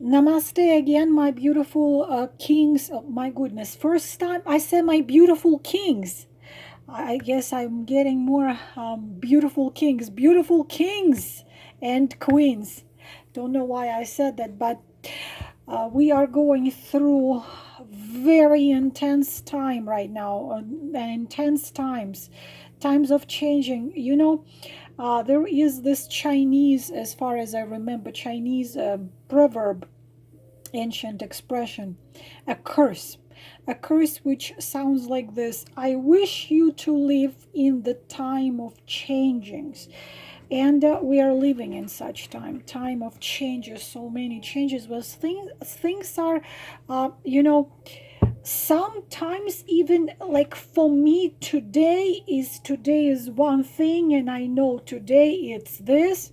Namaste again, my beautiful kings. Oh, my goodness. First time I said my beautiful kings. I guess I'm getting more beautiful kings and queens. Don't know why I said that, but we are going through very intense time right now, intense times of changing. There is this Chinese, as far as I remember, Chinese proverb, ancient expression, a curse. A curse which sounds like this: I wish you to live in the time of changings. And we are living in such time of changes, so many changes. But things are, sometimes even like for me, today is one thing, and I know today it's this.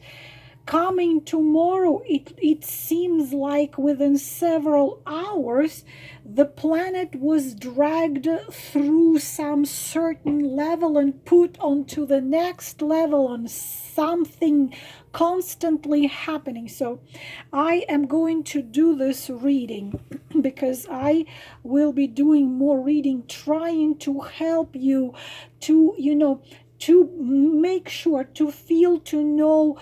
Coming tomorrow, it seems like within several hours the planet was dragged through some certain level and put onto the next level on something constantly happening. So I am going to do this reading because I will be doing more reading, trying to help you to, to make sure to feel, to know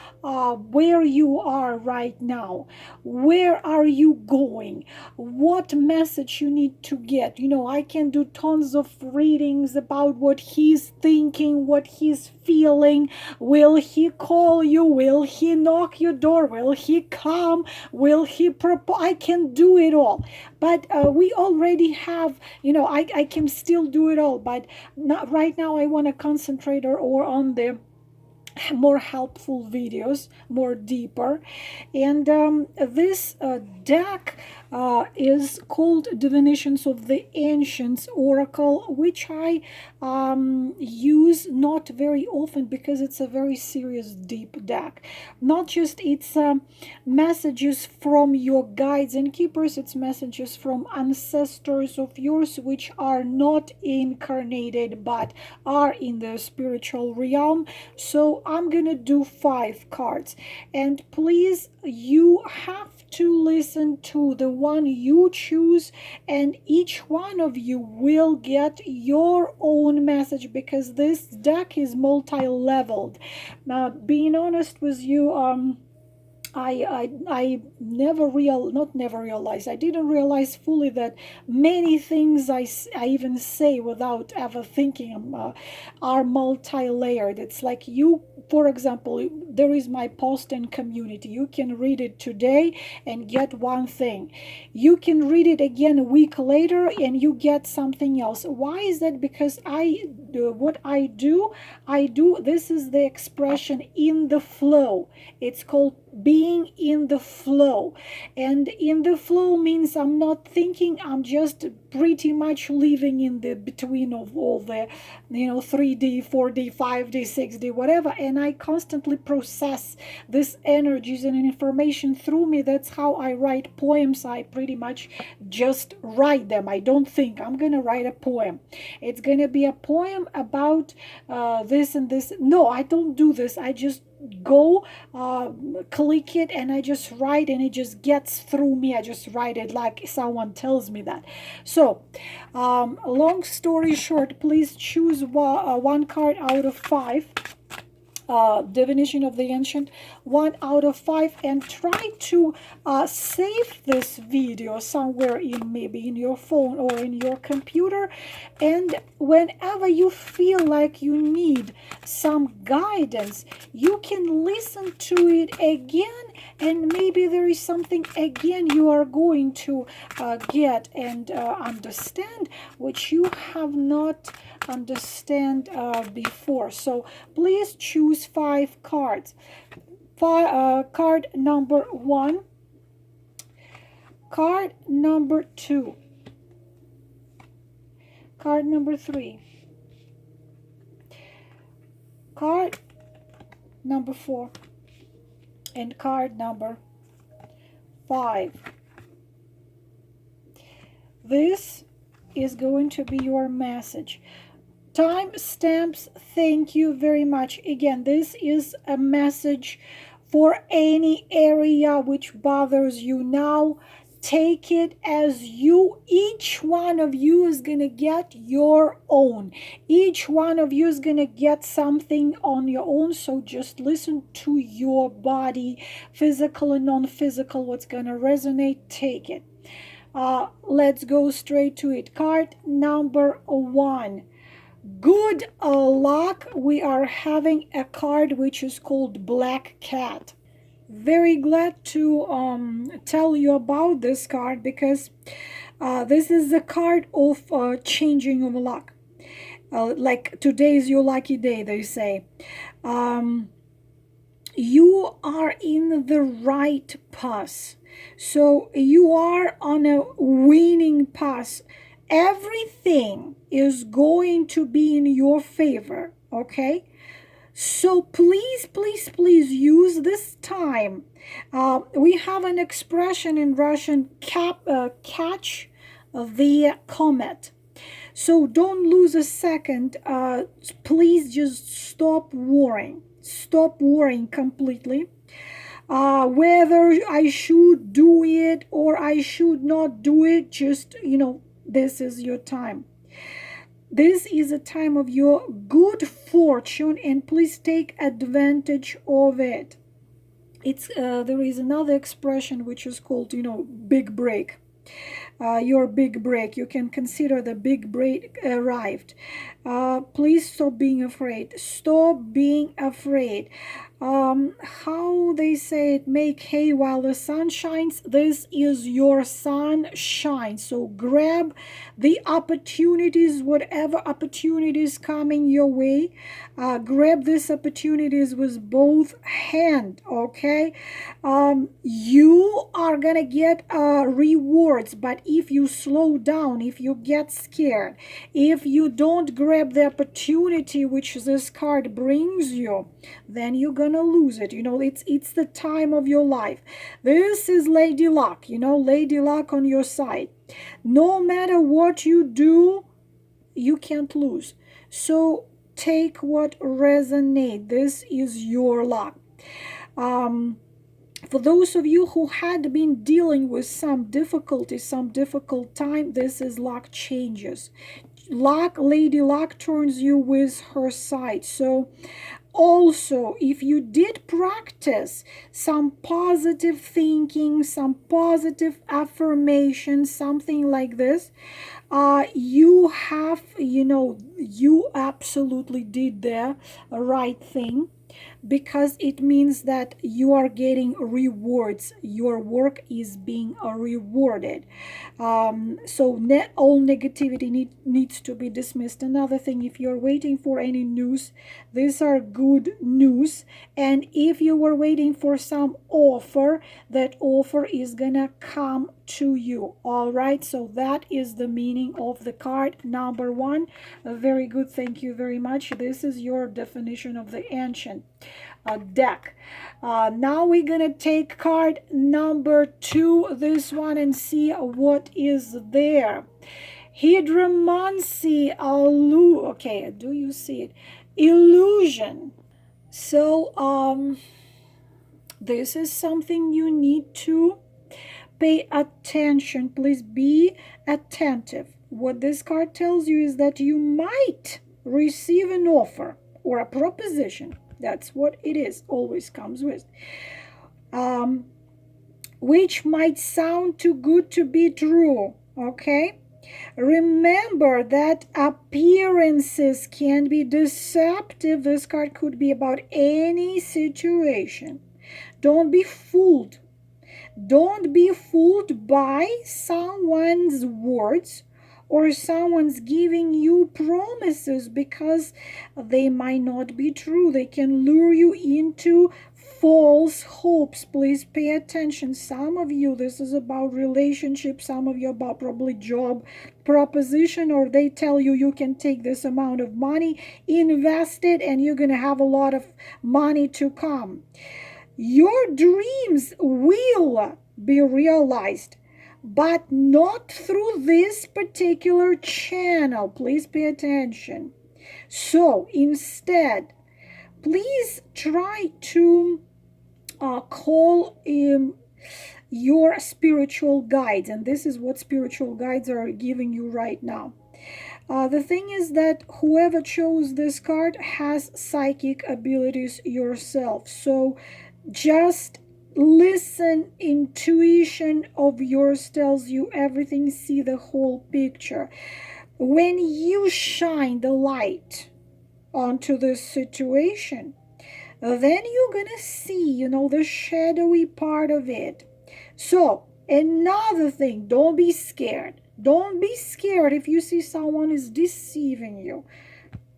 where you are right now, where are you going, what message you need to get. I can do tons of readings about what he's thinking, what he's feeling. Will he call you? Will he knock your door? Will he come? Will he propose? I can do it all, but we already have, I can still do it all, but not right now. I want to concentrate or on the more helpful videos, more deeper. And this deck is called Divinations of the Ancients Oracle, which I use not very often because it's a very serious, deep deck. Not just it's messages from your guides and keepers, it's messages from ancestors of yours which are not incarnated but are in the spiritual realm. So I'm gonna do 5 cards, and please, you have to listen to the one you choose, and each one of you will get your own message because this deck is multi-leveled. Now, being honest with you, I never realized, I didn't realize fully that many things I even say without ever thinking are multi-layered. It's like, you, for example, there is my post and community. You can read it today and get one thing. You can read it again a week later and you get something else. Why is that? Because what I do, this is the expression in the flow. It's called being in the flow. And in the flow means I'm not thinking, I'm just pretty much living in the between of all the 3D, 4D, 5D, 6D, whatever, and I constantly process these energies and information through me. That's how I write poems. I pretty much just write them. I don't think I'm gonna write a poem. It's gonna be a poem about this and this. No, I don't do this. I just go, click it, and I just write, and it just gets through me. I just write it like someone tells me that. So long story short, please choose one card out of 5. Divination of the Ancient, 1 out of 5, and try to save this video somewhere, in maybe in your phone or in your computer, and whenever you feel like you need some guidance, you can listen to it again, and maybe there is something again you are going to get and understand, which you have not understand before. So please choose 5 cards. Card number 1, card number 2, card number 3, card number 4, and card number 5. This is going to be your message. Time stamps, thank you very much. Again, this is a message for any area which bothers you now. Take it as you, each one of you is going to get your own. Each one of you is going to get something on your own. So just listen to your body, physical and non-physical, what's going to resonate, take it. Let's go straight to it. Card number 1. Good luck. We are having a card which is called Black Cat. Very glad to tell you about this card, because this is the card of changing of luck. Like today is your lucky day, they say. You are in the right path. So you are on a winning path. Everything is going to be in your favor, okay? So please, please, please use this time. We have an expression in Russian, catch the comet. So don't lose a second. Please just stop worrying. Stop worrying completely. Whether I should do it or I should not do it, just, this is your time. This is a time of your good fortune, and please take advantage of it. It's there is another expression which is called, big break. Your big break. You can consider the big break arrived. Please stop being afraid. Stop being afraid. How they say it, make hay while the sun shines. This is your sunshine. So grab the opportunities, whatever opportunities coming your way. Grab these opportunities with both hands, okay? You are gonna get rewards, but if you slow down, if you get scared, if you don't grab the opportunity which this card brings you, then you're gonna lose it. It's the time of your life. This is Lady Luck, Lady Luck on your side. No matter what you do, you can't lose. So take what resonates. This is your luck. For those of you who had been dealing with some difficulty, some difficult time, this is luck changes. Luck, Lady Luck turns you with her side. So also, if you did practice some positive thinking, some positive affirmation, something like this, you have, you absolutely did the right thing, because it means that you are getting rewards. Your work is being rewarded. So all negativity needs to be dismissed. Another thing, if you're waiting for any news, these are good news. And if you were waiting for some offer, that offer is gonna come to you. All right, so that is the meaning of the card number 1. Very good, thank you very much. This is your definition of the ancient deck. Now we're gonna take card number 2, this one, and see what is there. Hydromancy, okay, do you see it? Illusion. So this is something you need to pay attention. Please be attentive. What this card tells you is that you might receive an offer or a proposition. That's what it is, always comes with. Which might sound too good to be true, okay? Remember that appearances can be deceptive. This card could be about any situation. Don't be fooled. Don't be fooled by someone's words or someone's giving you promises, because they might not be true. They can lure you into false hopes. Please pay attention. Some of you, this is about relationships. Some of you about probably job proposition, or they tell you you can take this amount of money, invest it, and you're going to have a lot of money to come. Your dreams will be realized, but not through this particular channel. Please pay attention. So instead, please try to call your spiritual guides, and this is what spiritual guides are giving you right now. The thing is that whoever chose this card has psychic abilities yourself. So just listen. Intuition of yours tells you everything. See the whole picture. When you shine the light onto this situation, then you're gonna see, the shadowy part of it. So another thing, don't be scared. Don't be scared if you see someone is deceiving you.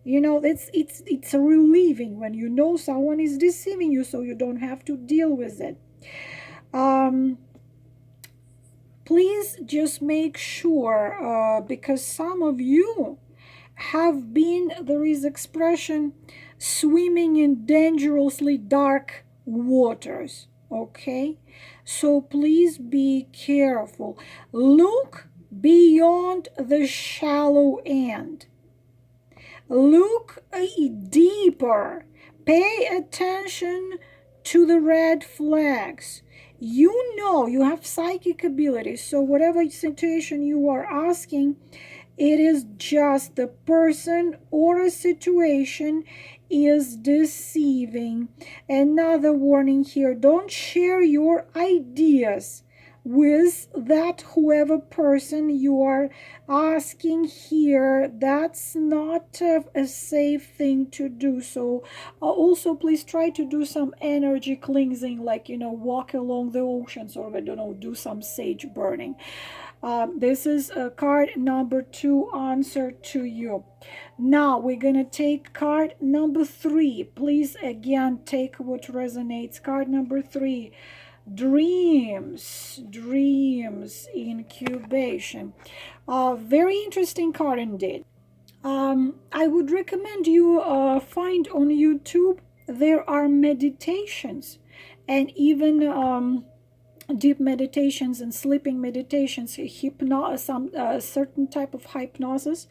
It's relieving when you know someone is deceiving you, so you don't have to deal with it. Please just make sure, because some of you have been, there is expression, swimming in dangerously dark waters. Okay, so please be careful. Look beyond the shallow end. Look deeper. Pay attention to the red flags. You have psychic abilities, so whatever situation you are asking, it is just the person or a situation is deceiving. Another warning here, don't share your ideas with that whoever person you are asking here. That's not a safe thing to do. So also please try to do some energy cleansing, like walk along the oceans, or I don't know, do some sage burning. This is card number 2 answer to you. Now we're gonna take card number 3. Please again take what resonates. Card number 3, dreams incubation. Very interesting card indeed. I would recommend you find on YouTube, there are meditations and even deep meditations and sleeping meditations, some certain type of hypnosis,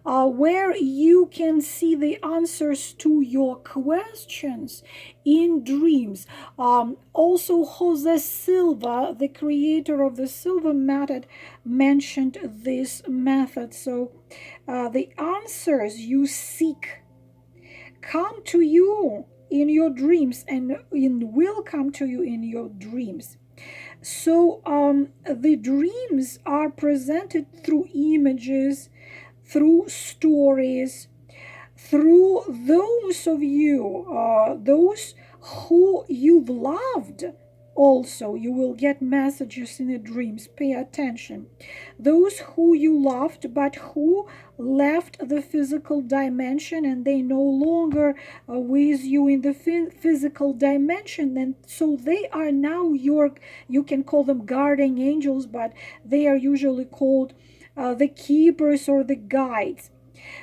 where you can see the answers to your questions in dreams. Also, Jose Silva, the creator of the Silva method, mentioned this method. So the answers you seek come to you in your dreams, and will come to you in your dreams. So the dreams are presented through images, through stories, through those of you, those who you've loved. Also, you will get messages in the dreams. Pay attention. Those who you loved, but who left the physical dimension, and they no longer with you in the physical dimension, and so they are now you can call them guardian angels, but they are usually called the keepers or the guides.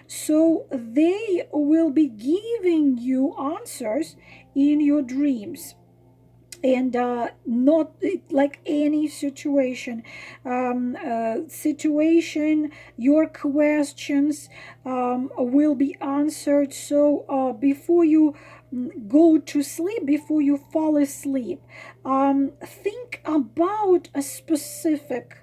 So they will be giving you answers in your dreams, and not like any situation, your questions will be answered. So before you go to sleep, before you fall asleep, think about a specific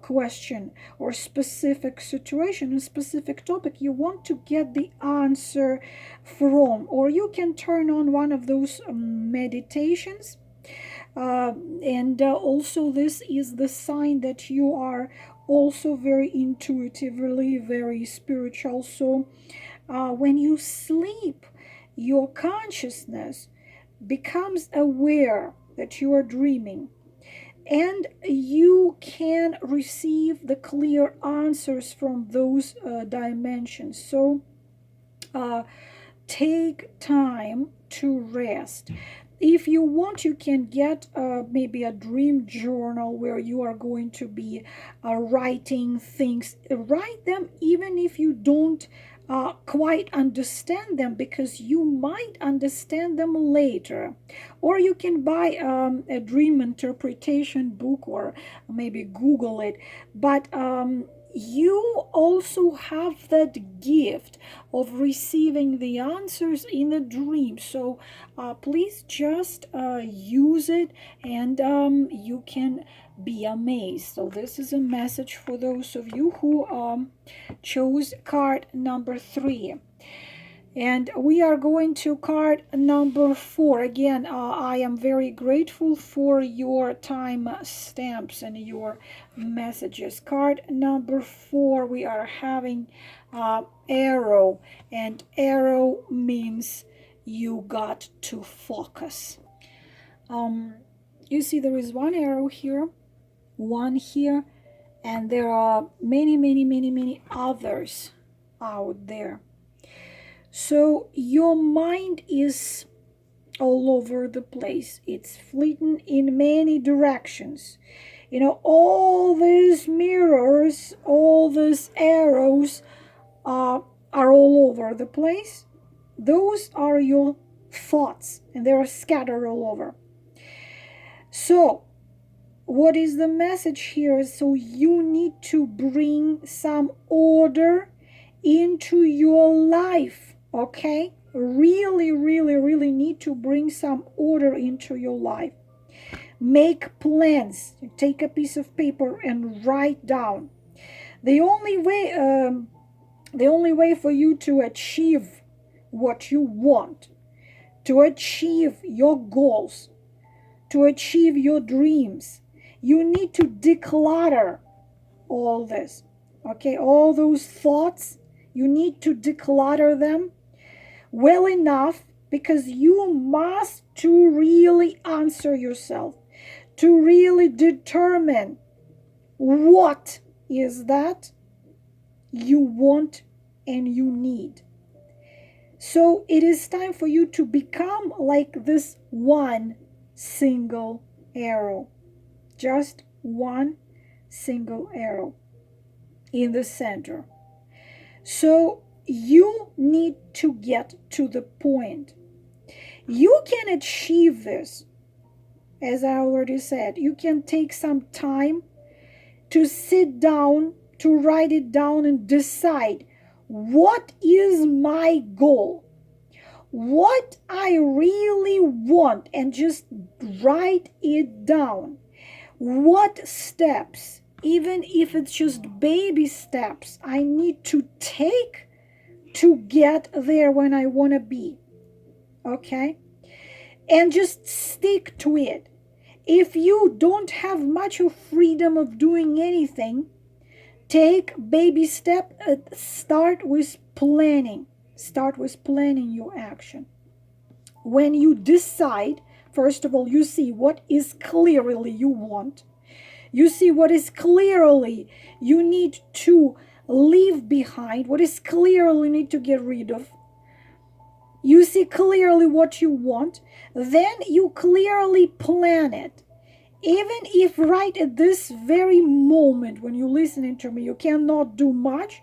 question or specific situation, a specific topic you want to get the answer from, or you can turn on one of those meditations. And also, this is the sign that you are also very intuitively very spiritual. So when you sleep, your consciousness becomes aware that you are dreaming, and you can receive the clear answers from those dimensions. So take time to rest. If you want, you can get maybe a dream journal where you are going to be writing things. Write them even if you don't quite understand them, because you might understand them later. Or you can buy a dream interpretation book, or maybe Google it. But you also have that gift of receiving the answers in the dream. So please just use it, and you can be amazed. So this is a message for those of you who chose card number 3. And we are going to card number 4. Again, I am very grateful for your time stamps and your messages. Card number 4, we are having arrow. And arrow means you got to focus. You see there is one arrow here, one here, and there are many others out there. So your mind is all over the place. It's fleeting in many directions. You know, all these mirrors, all these arrows are all over the place. Those are your thoughts, and they are scattered all over. So what is the message here? So you need to bring some order into your life. Okay, really need to bring some order into your life. Make plans. Take a piece of paper and write down. The only way for you to achieve what you want, to achieve your goals, to achieve your dreams, you need to declutter all this. Okay, all those thoughts, you need to declutter them well enough, because you must to really answer yourself, to really determine what is that you want and you need. So it is time for you to become like this one single arrow, just one single arrow in the center. So you need to get to the point. You can achieve this. As I already said, you can take some time to sit down, to write it down and decide, what is my goal? What I really want, and just write it down. What steps, even if it's just baby steps, I need to take to get there when I want to be. Okay? And just stick to it. If you don't have much of freedom of doing anything, take baby step. Start with planning. Start with planning your action. When you decide, first of all, you see what is clearly you want. You see what is clearly you need to leave behind, what is clearly you need to get rid of. You see clearly what you want, then you clearly plan it. Even if right at this very moment when you're listening to me, you cannot do much,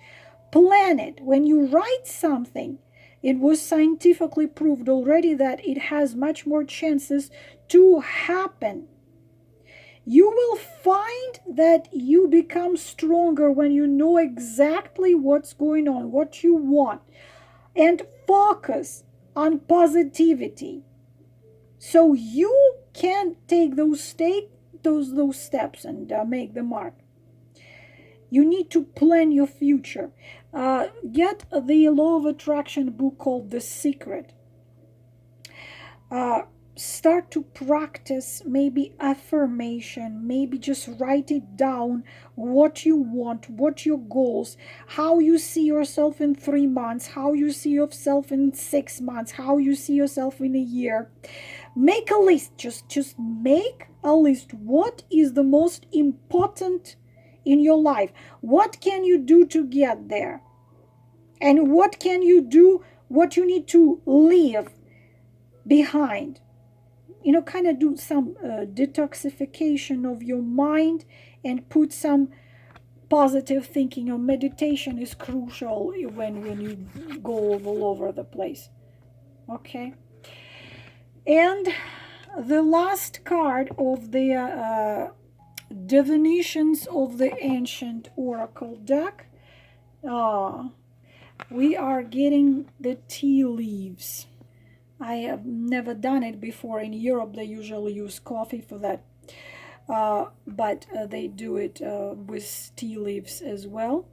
plan it. When you write something, it was scientifically proved already that it has much more chances to happen. You will find that you become stronger when you know exactly what's going on, what you want, and focus on positivity. So you can take those steps and make the mark. You need to plan your future. Get the Law of Attraction book called The Secret. Start to practice maybe affirmation, maybe just write it down, what you want, what your goals, how you see yourself in 3 months, how you see yourself in 6 months, how you see yourself in a year. Make a list. Just make a list. What is the most important in your life? What can you do to get there? And what can you do, what you need to leave behind? You know, kind of do some detoxification of your mind and put some positive thinking. Or meditation is crucial when you go all over the place. Okay. And the last card of the Divinations of the Ancient Oracle deck. We are getting the tea leaves. I have never done it before. In Europe, they usually use coffee for that. But they do it with tea leaves as well.